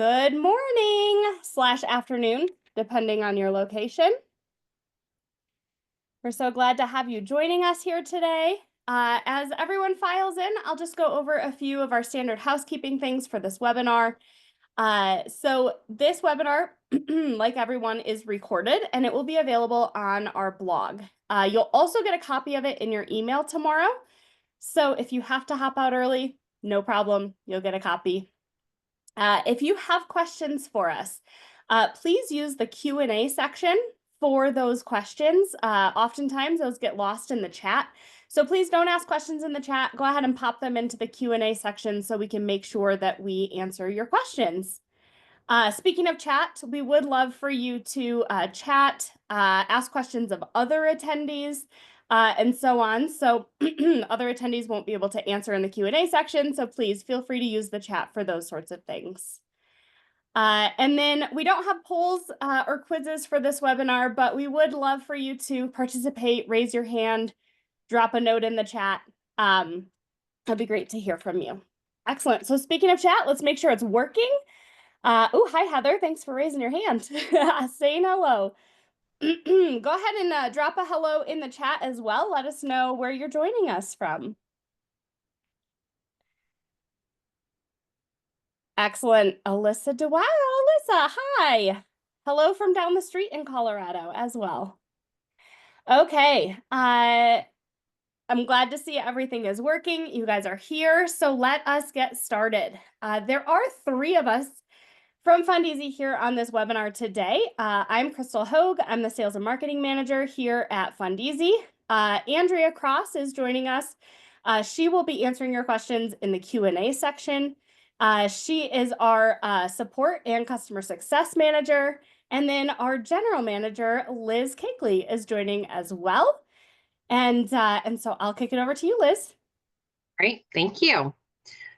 Good morning/afternoon, depending on your location. We're so glad to have you joining us here today. As everyone files in, I'll just go over a few of our standard housekeeping things for this webinar. So this webinar, like everyone, is recorded and it will be available on our blog. You'll also get a copy of it in your email tomorrow. So if you have to hop out early, no problem, you'll get a copy. If you have questions for us, please use the Q&A section for those questions. Oftentimes those get lost in the chat. So please don't ask questions in the chat. Go ahead and pop them into the Q&A section so we can make sure that we answer your questions. Speaking of chat, we would love for you to chat, ask questions of other attendees, and so on. So other attendees won't be able to answer in the Q&A section, so please feel free to use the chat for those sorts of things. And then we don't have polls or quizzes for this webinar, but we would love for you to participate, raise your hand, drop a note in the chat. That'd be great to hear from you. Excellent. So speaking of chat, let's make sure it's working. Oh, hi, Heather. Thanks for raising your hand. Saying hello. Go ahead and drop a hello in the chat as well. Let us know where you're joining us from. Excellent. Alyssa DeWow. Alyssa, hi. Hello from down the street in Colorado as well. Okay. I'm glad to see everything is working. You guys are here. So let us get started. There are 3 of us from FundEasy here on this webinar today. I'm Crystal Hoag. I'm the Sales and Marketing Manager here at FundEasy. Andrea Cross is joining us. She will be answering your questions in the Q&A section. She is our Support and Customer Success Manager. And then our General Manager, Liz Cakeley, is joining as well. And so I'll kick it over to you, Liz. Great, thank you.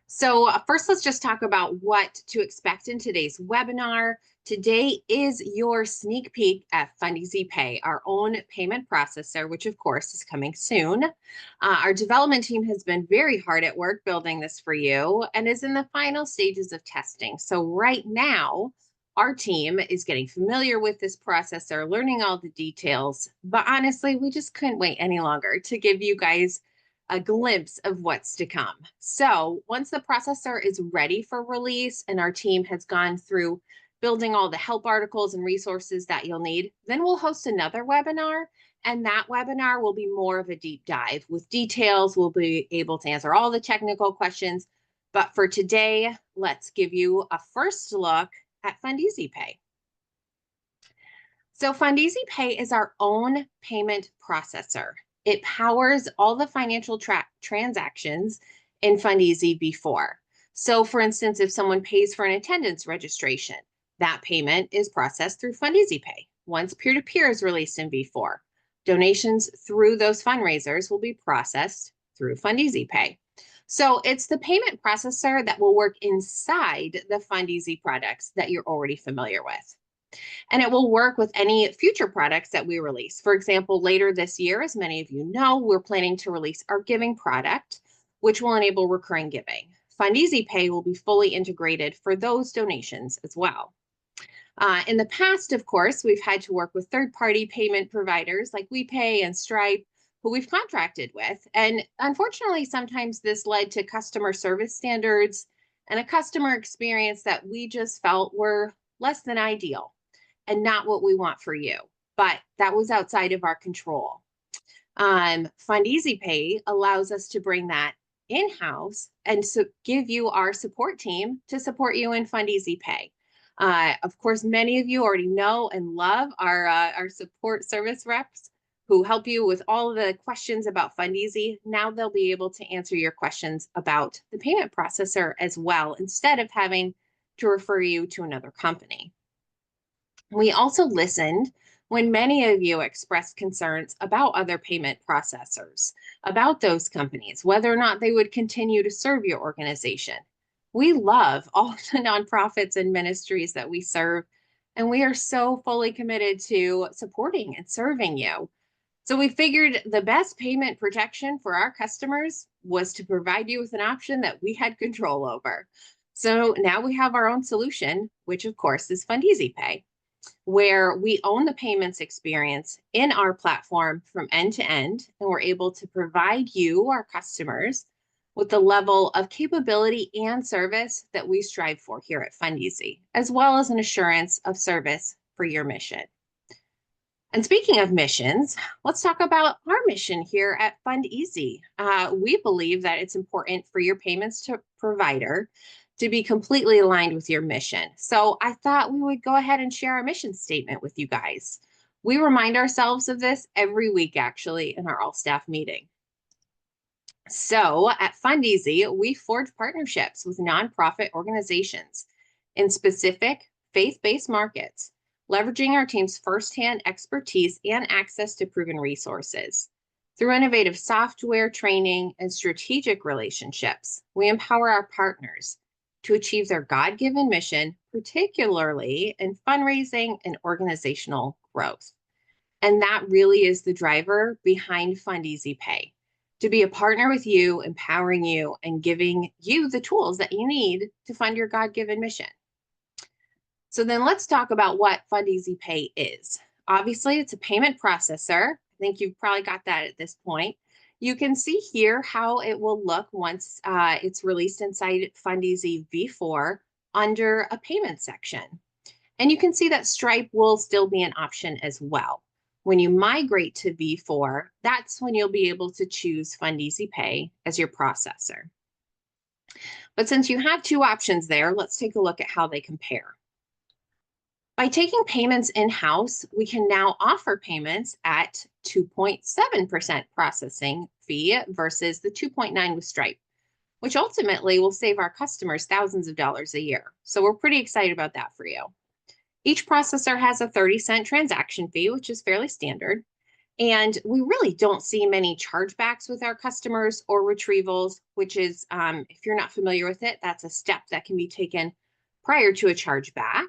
So first, let's just talk about what to expect in today's webinar. Today is your sneak peek at FundEasy Pay, our own payment processor, which of course is coming soon. Our development team has been very hard at work building this for you and is in the final stages of testing. So right now, our team is getting familiar with this processor, learning all the details, but honestly, we just couldn't wait any longer to give you guys a glimpse of what's to come. So once the processor is ready for release and our team has gone through building all the help articles and resources that you'll need, then we'll host another webinar. And that webinar will be more of a deep dive with details. We'll be able to answer all the technical questions. But for today, let's give you a first look at FundEasy Pay. So FundEasy Pay is our own payment processor. It powers all the financial transactions in FundEasy before. So for instance, if someone pays for an attendance registration, that payment is processed through FundEasy Pay. Once peer-to-peer is released in V4, donations through those fundraisers will be processed through FundEasy Pay. So it's the payment processor that will work inside the FundEasy products that you're already familiar with. And it will work with any future products that we release. For example, later this year, as many of you know, we're planning to release our giving product, which will enable recurring giving. FundEasy Pay will be fully integrated for those donations as well. In the past, of course, we've had to work with third-party payment providers like WePay and Stripe, who we've contracted with. And unfortunately, sometimes this led to customer service standards and a customer experience that we just felt were less than ideal and not what we want for you, but that was outside of our control. FundEasy Pay allows us to bring that in-house and so give you our support team to support you in FundEasy Pay. Of course, many of you already know and love our support service reps who help you with all of the questions about FundEasy. Now they'll be able to answer your questions about the payment processor as well, instead of having to refer you to another company. We also listened when many of you expressed concerns about other payment processors, about those companies, whether or not they would continue to serve your organization. We love all the nonprofits and ministries that we serve, and we are so fully committed to supporting and serving you. So we figured the best payment protection for our customers was to provide you with an option that we had control over. So now we have our own solution, which of course is FundEasy Pay, where we own the payments experience in our platform from end to end, and we're able to provide you, our customers, with the level of capability and service that we strive for here at FundEasy, as well as an assurance of service for your mission. And speaking of missions, let's talk about our mission here at FundEasy. We believe that it's important for your payments provider to be completely aligned with your mission. So I thought we would go ahead and share our mission statement with you guys. We remind ourselves of this every week, actually, in our all-staff meeting. So at FundEasy, we forge partnerships with nonprofit organizations in specific faith-based markets, leveraging our team's firsthand expertise and access to proven resources. Through innovative software, training, and strategic relationships, we empower our partners to achieve their God-given mission, particularly in fundraising and organizational growth. And that really is the driver behind FundEasy Pay, to be a partner with you, empowering you, and giving you the tools that you need to fund your God-given mission. So then let's talk about what FundEasy Pay is. Obviously, it's a payment processor. I think you've probably got that at this point. You can see here how it will look once it's released inside FundEasy V4 under a payment section. And you can see that Stripe will still be an option as well. When you migrate to V4, that's when you'll be able to choose FundEasy Pay as your processor. But since you have two options there, let's take a look at how they compare. By taking payments in-house, we can now offer payments at 2.7% processing fee versus the 2.9% with Stripe, which ultimately will save our customers thousands of dollars a year. So we're pretty excited about that for you. Each processor has a 30-cent transaction fee, which is fairly standard. And we really don't see many chargebacks with our customers or retrievals, which is, if you're not familiar with it, that's a step that can be taken prior to a chargeback.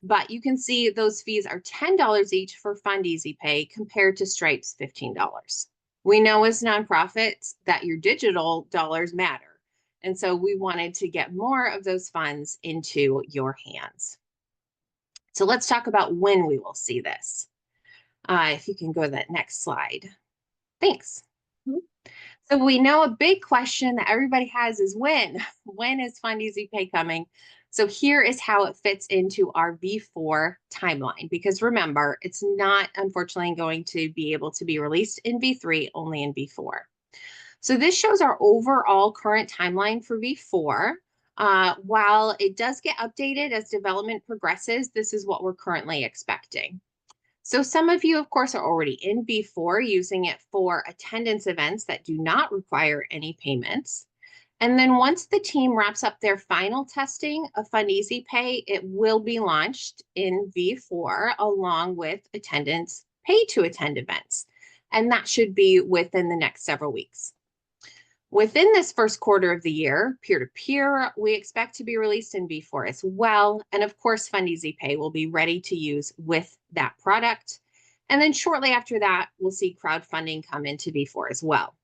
But you can see those fees are $10 each for FundEasy Pay compared to Stripe's $15. We know as nonprofits that your digital dollars matter. And so we wanted to get more of those funds into your hands. So let's talk about when we will see this. If you can go to that next slide. Thanks. So we know a big question that everybody has is when? When is FundEasy Pay coming? So here is how it fits into our V4 timeline, because remember, it's not unfortunately going to be able to be released in V3, only in V4. So this shows our overall current timeline for V4. While it does get updated as development progresses, this is what we're currently expecting. So some of you, of course, are already in V4 using it for attendance events that do not require any payments. And then once the team wraps up their final testing of FundEasy Pay, it will be launched in V4 along with attendance pay to attend events. And that should be within the next several weeks. Within this first quarter of the year, peer-to-peer, we expect to be released in V4 as well. And of course, FundEasy Pay will be ready to use with that product. And then shortly after that, we'll see crowdfunding come into V4 as well.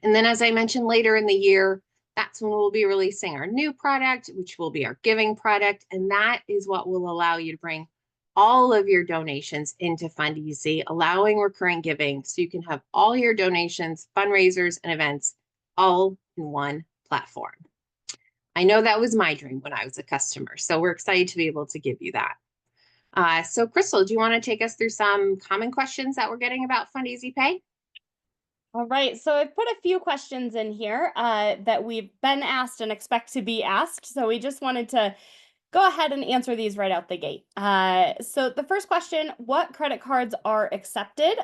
And then as I mentioned later in the year, that's when we'll be releasing our new product, which will be our giving product. And that is what will allow you to bring all of your donations into FundEasy, allowing recurring giving so you can have all your donations, fundraisers, and events all in one platform. I know that was my dream when I was a customer, so we're excited to be able to give you that. So Crystal, do you want to take us through some common questions that we're getting about FundEasy Pay? All right, so I've put a few questions in here that we've been asked and expect to be asked. So we just wanted to go ahead and answer these right out the gate. So the first question, what credit cards are accepted?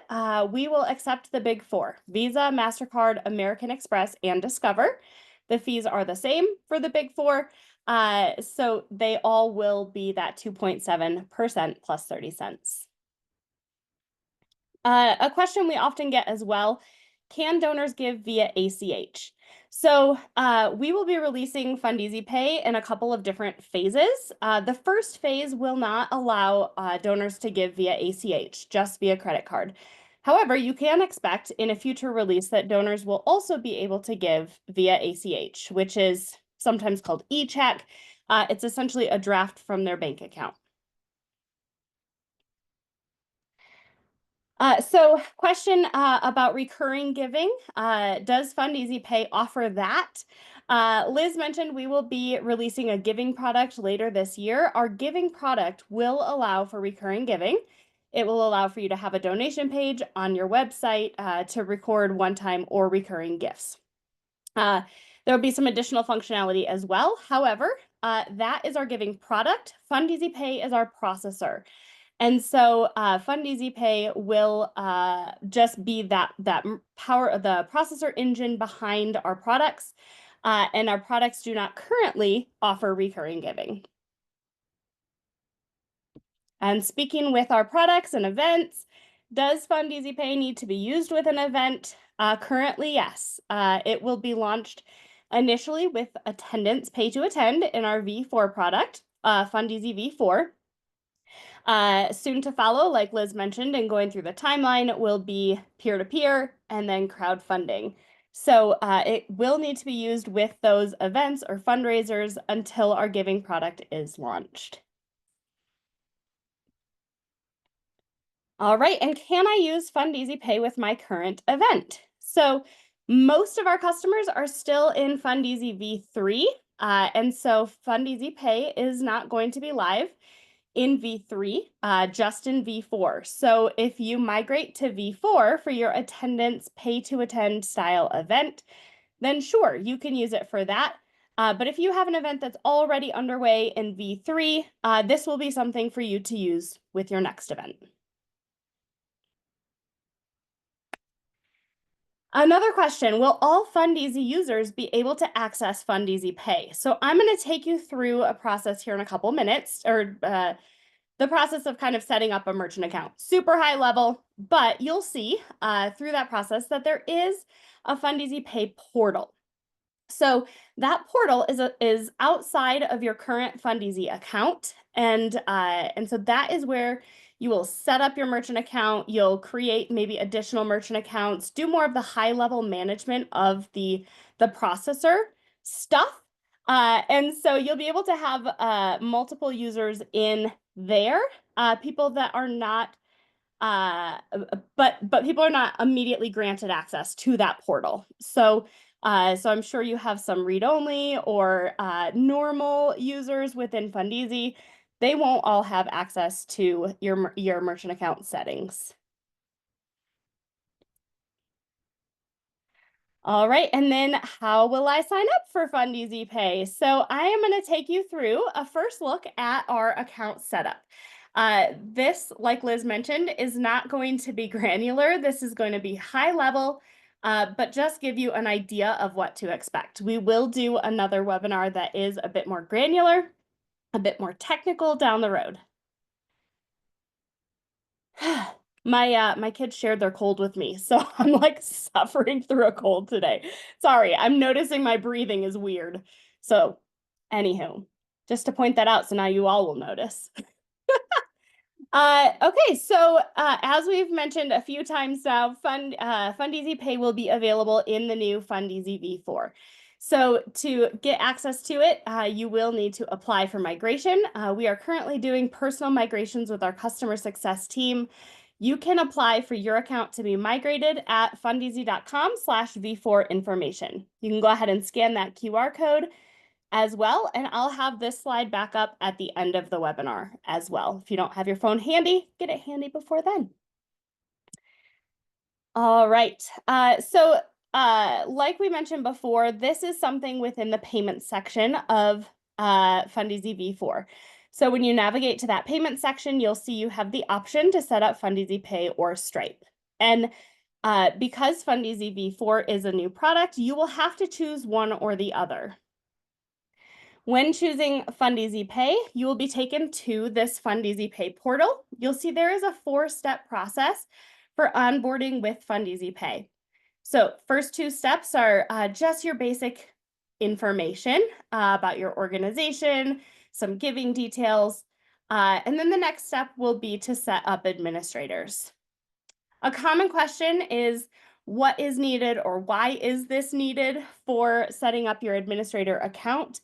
We will accept the big four: Visa, MasterCard, American Express, and Discover. The fees are the same for the big four. So they all will be that 2.7% plus 30 cents. A question we often get as well: can donors give via ACH? So we will be releasing FundEasy Pay in a couple of different phases. The first phase will not allow donors to give via ACH, just via credit card. However, you can expect in a future release that donors will also be able to give via ACH, which is sometimes called e-check. It's essentially a draft from their bank account. So question about recurring giving. Does FundEasy Pay offer that? Liz mentioned we will be releasing a giving product later this year. Our giving product will allow for recurring giving. It will allow for you to have a donation page on your website to record one-time or recurring gifts. There will be some additional functionality as well. However, that is our giving product. FundEasy Pay is our processor. And so FundEasy Pay will just be that power, the processor engine behind our products. And our products do not currently offer recurring giving. And speaking with our products and events, does FundEasy Pay need to be used with an event? Currently, yes. It will be launched initially with attendance pay to attend in our V4 product, FundEasy V4. Soon to follow, like Liz mentioned, and going through the timeline will be peer-to-peer and then crowdfunding. So it will need to be used with those events or fundraisers until our giving product is launched. All right, and can I use FundEasy Pay with my current event? So most of our customers are still in FundEasy V3, and so FundEasy Pay is not going to be live in V3, just in V4. So if you migrate to V4 for your attendance pay-to-attend style event, then sure, you can use it for that. But if you have an event that's already underway in V3, this will be something for you to use with your next event. Another question, will all FundEasy users be able to access FundEasy Pay? So I'm going to take you through a process here in a couple minutes, or the process of kind of setting up a merchant account. Super high level, but you'll see through that process that there is a FundEasy Pay portal. So that portal is outside of your current FundEasy account, and so that is where you will set up your merchant account. You'll create maybe additional merchant accounts, do more of the high level management of the processor stuff. And so you'll be able to have multiple users in there, people that are not, but people are not immediately granted access to that portal. So I'm sure you have some read-only or normal users within FundEasy. They won't all have access to your merchant account settings. All right, and then how will I sign up for FundEasy Pay? So I am going to take you through a first look at our account setup. This, like Liz mentioned, is not going to be granular. This is going to be high level, but just give you an idea of what to expect. We will do another webinar that is a bit more granular, a bit more technical down the road. My kids shared their cold with me, so I'm like suffering through a cold today. Sorry, I'm noticing my breathing is weird. So anywho, just to point that out so now you all will notice. Okay, so as we've mentioned a few times now, FundEasy Pay will be available in the new FundEasy V4. So to get access to it, you will need to apply for migration. We are currently doing personal migrations with our customer success team. You can apply for your account to be migrated at fundeasy.com/V4 information. You can go ahead and scan that QR code as well, and I'll have this slide back up at the end of the webinar as well. If you don't have your phone handy, get it handy before then. All right, so like we mentioned before, this is something within the payment section of FundEasy V4. So when you navigate to that payment section, you'll see you have the option to set up FundEasy Pay or Stripe. And because FundEasy V4 is a new product, you will have to choose one or the other. When choosing FundEasy Pay, you will be taken to this FundEasy Pay portal. You'll see there is a 4-step process for onboarding with FundEasy Pay. So first 2 steps are just your basic information about your organization, some giving details, and then the next step will be to set up administrators. A common question is, what is needed or why is this needed for setting up your administrator account.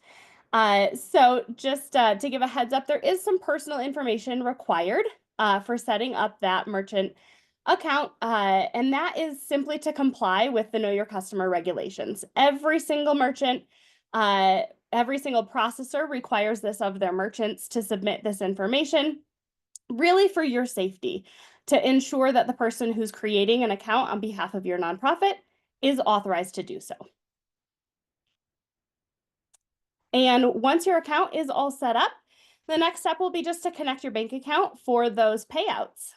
So just to give a heads up, there is some personal information required for setting up that merchant account, and that is simply to comply with the Know Your Customer regulations. Every single merchant, every single processor requires this of their merchants to submit this information, really for your safety, to ensure that the person who's creating an account on behalf of your nonprofit is authorized to do so. And once your account is all set up, the next step will be just to connect your bank account for those payouts.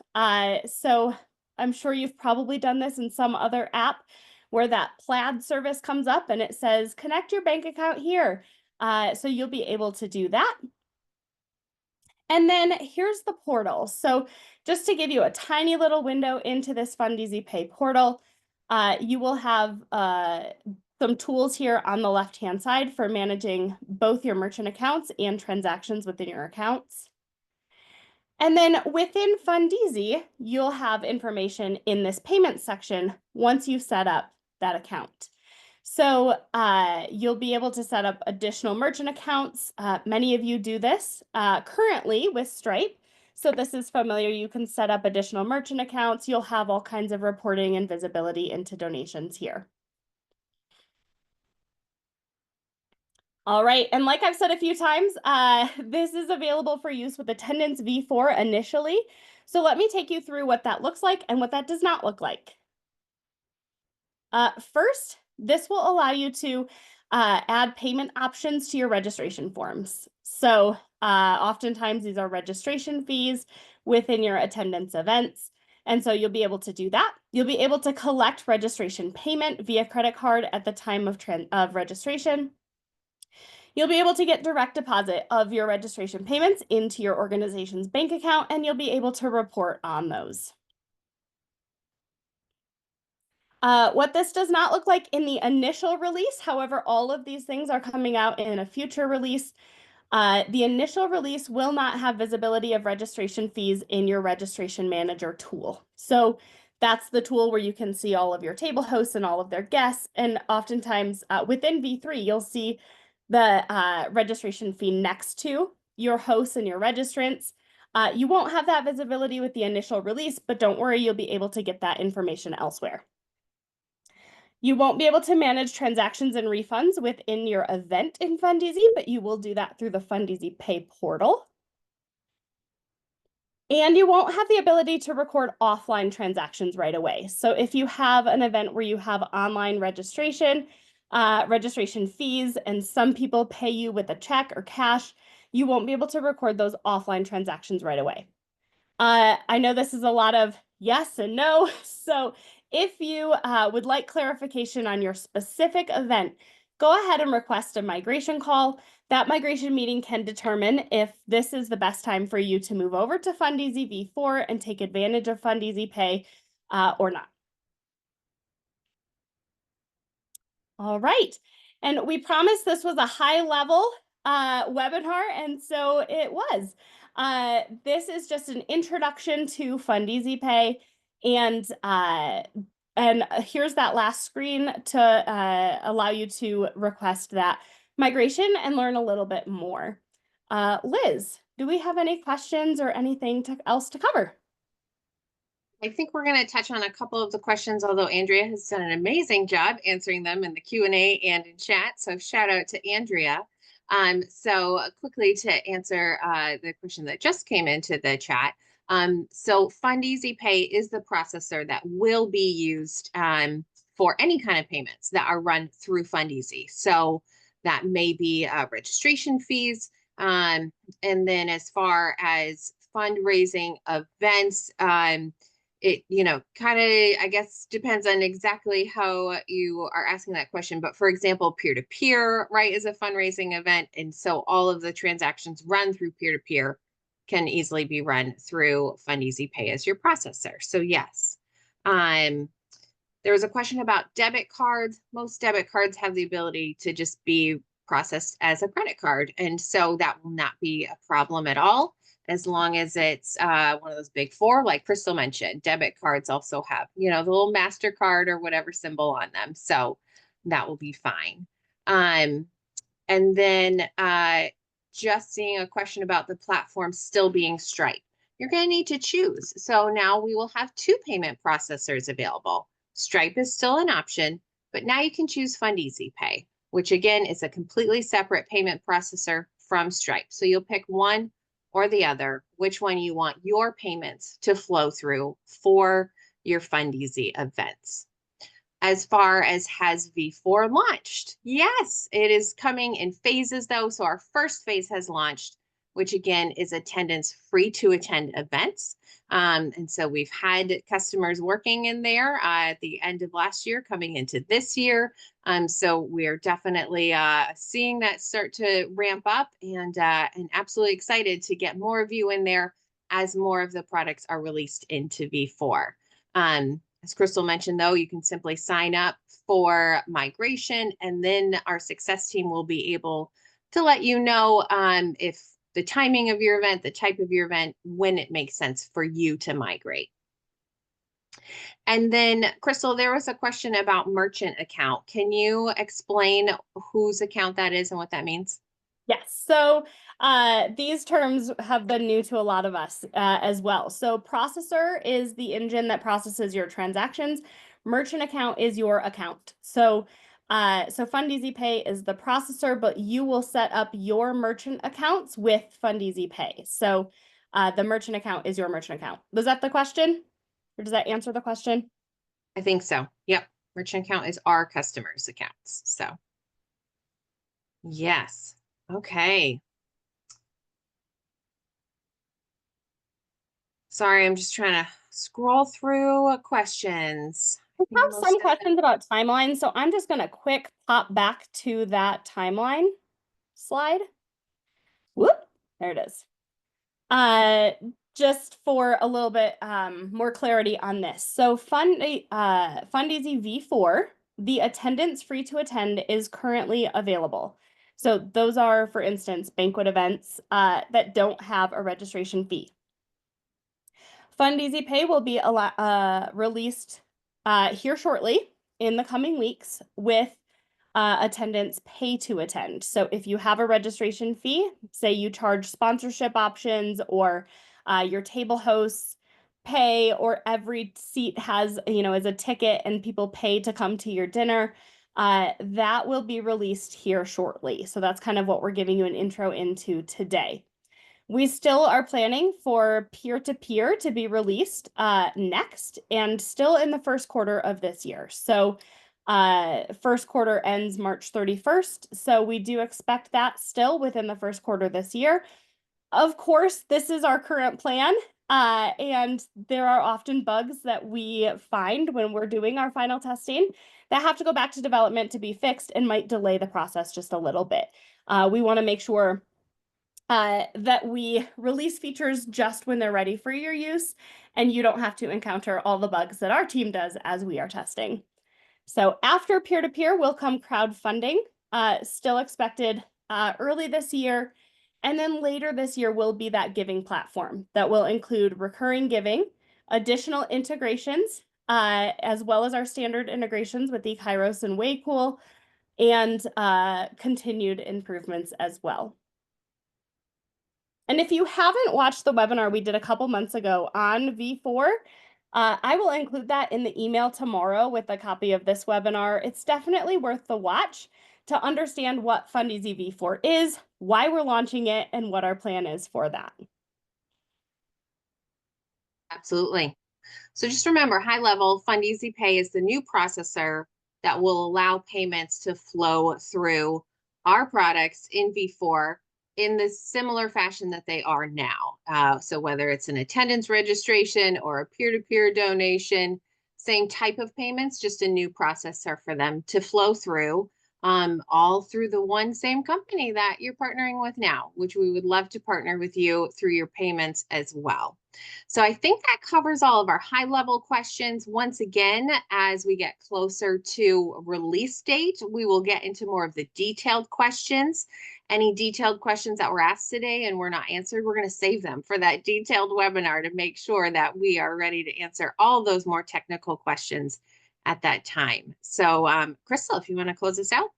So I'm sure you've probably done this in some other app where that Plaid service comes up and it says, connect your bank account here. So you'll be able to do that. And then here's the portal. So just to give you a tiny little window into this FundEasy Pay portal, you will have some tools here on the left-hand side for managing both your merchant accounts and transactions within your accounts. And then within FundEasy, you'll have information in this payment section once you've set up that account. So you'll be able to set up additional merchant accounts. Many of you do this currently with Stripe. So this is familiar. You can set up additional merchant accounts. You'll have all kinds of reporting and visibility into donations here. All right, and like I've said a few times, this is available for use with Attendance V4 initially. So let me take you through what that looks like and what that does not look like. First, this will allow you to add payment options to your registration forms. So oftentimes these are registration fees within your attendance events. And so you'll be able to do that. You'll be able to collect registration payment via credit card at the time of registration. You'll be able to get direct deposit of your registration payments into your organization's bank account, and you'll be able to report on those. What this does not look like in the initial release, however, all of these things are coming out in a future release. The initial release will not have visibility of registration fees in your registration manager tool. So that's the tool where you can see all of your table hosts and all of their guests. And oftentimes within V3, you'll see the registration fee next to your hosts and your registrants. You won't have that visibility with the initial release, but don't worry, you'll be able to get that information elsewhere. You won't be able to manage transactions and refunds within your event in FundEasy, but you will do that through the FundEasy Pay Portal. And you won't have the ability to record offline transactions right away. So if you have an event where you have online registration, registration fees, and some people pay you with a check or cash, you won't be able to record those offline transactions right away. I know this is a lot of yes and no. So if you would like clarification on your specific event, go ahead and request a migration call. That migration meeting can determine if this is the best time for you to move over to FundEasy V4 and take advantage of FundEasy Pay or not. All right. And we promised this was a high level webinar, and so it was. This is just an introduction to FundEasy Pay, and here's that last screen to allow you to request that migration and learn a little bit more. Liz, do we have any questions or anything else to cover? I think we're going to touch on a couple of the questions, although Andrea has done an amazing job answering them in the Q&A and in chat. So shout out to Andrea. So quickly to answer the question that just came into the chat. So FundEasy Pay is the processor that will be used for any kind of payments that are run through FundEasy. So that may be registration fees. And then as far as fundraising events, it, kind of, I guess, depends on exactly how you are asking that question. But for example, peer-to-peer, right, is a fundraising event. And so all of the transactions run through peer-to-peer can easily be run through FundEasy Pay as your processor. So yes. There was a question about debit cards. Most debit cards have the ability to just be processed as a credit card. And so that will not be a problem at all. as long as it's one of those big four, like Crystal mentioned. Debit cards also have, the little MasterCard or whatever symbol on them. So that will be fine. And then just seeing a question about the platform still being Stripe. You're going to need to choose. So now we will have two payment processors available. Stripe is still an option, but now you can choose FundEasy Pay, which again is a completely separate payment processor from Stripe. So you'll pick one or the other, which one you want your payments to flow through for your FundEasy events. As far as has V4 launched? Yes, it is coming in phases though. So our first phase has launched, which again is attendance free to attend events. And so we've had customers working in there at the end of last year, coming into this year. So we're definitely seeing that start to ramp up and absolutely excited to get more of you in there as more of the products are released into V4. As Crystal mentioned, though, you can simply sign up for migration, and then our success team will be able to let you know if the timing of your event, the type of your event, when it makes sense for you to migrate. And then, Crystal, there was a question about merchant account. Can you explain whose account that is and what that means? Yes, so these terms have been new to a lot of us as well. So processor is the engine that processes your transactions. Merchant account is your account. So FundEasy Pay is the processor, but you will set up your merchant accounts with FundEasy Pay. So the merchant account is your merchant account. Was that the question? Or does that answer the question? I think so. Yep. Merchant account is our customers' accounts. So yes. Okay. Sorry, I'm just trying to scroll through questions. I have some questions about timelines, so I'm just going to quick pop back to that timeline slide. Whoop, there it is. Just for a little bit more clarity on this. So FundEasy V4, the attendance free to attend is currently available. So those are, for instance, banquet events that don't have a registration fee. FundEasy Pay will be released here shortly in the coming weeks with attendance pay to attend. So if you have a registration fee, say you charge sponsorship options or your table hosts pay, or every seat has, is a ticket and people pay to come to your dinner, that will be released here shortly. So that's kind of what we're giving you an intro into today. We still are planning for peer-to-peer to be released next and still in the first quarter of this year. So first quarter ends March 31st. So we do expect that still within the first quarter this year. Of course, this is our current plan. And there are often bugs that we find when we're doing our final testing that have to go back to development to be fixed and might delay the process just a little bit. We want to make sure that we release features just when they're ready for your use, and you don't have to encounter all the bugs that our team does as we are testing. So after peer-to-peer will come crowdfunding, still expected early this year. And then later this year will be that giving platform that will include recurring giving, additional integrations, as well as our standard integrations with eKairos and Waypool, and continued improvements as well. And if you haven't watched the webinar we did a couple months ago on V4, I will include that in the email tomorrow with a copy of this webinar. It's definitely worth the watch to understand what FundEasy V4 is, why we're launching it, and what our plan is for that. Absolutely. So just remember, high level, FundEasy Pay is the new processor that will allow payments to flow through our products in V4 in the similar fashion that they are now. So whether it's an attendance registration or a peer-to-peer donation, same type of payments, just a new processor for them to flow through, all through the one same company that you're partnering with now, which we would love to partner with you through your payments as well. So I think that covers all of our high level questions. Once again, as we get closer to release date, we will get into more of the detailed questions. Any detailed questions that were asked today and were not answered, we're going to save them for that detailed webinar to make sure that we are ready to answer all those more technical questions at that time. So, Crystal, if you want to close us out.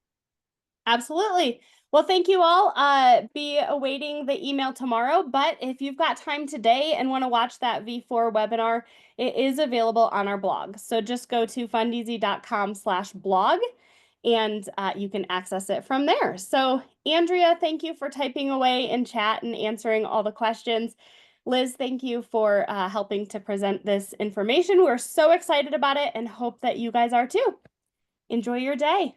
Absolutely. Well, thank you all. Be awaiting the email tomorrow, but if you've got time today and want to watch that V4 webinar, it is available on our blog. So just go to fundeasy.com/blog and you can access it from there. So Andrea, thank you for typing away in chat and answering all the questions. Liz, thank you for helping to present this information. We're so excited about it and hope that you guys are too. Enjoy your day.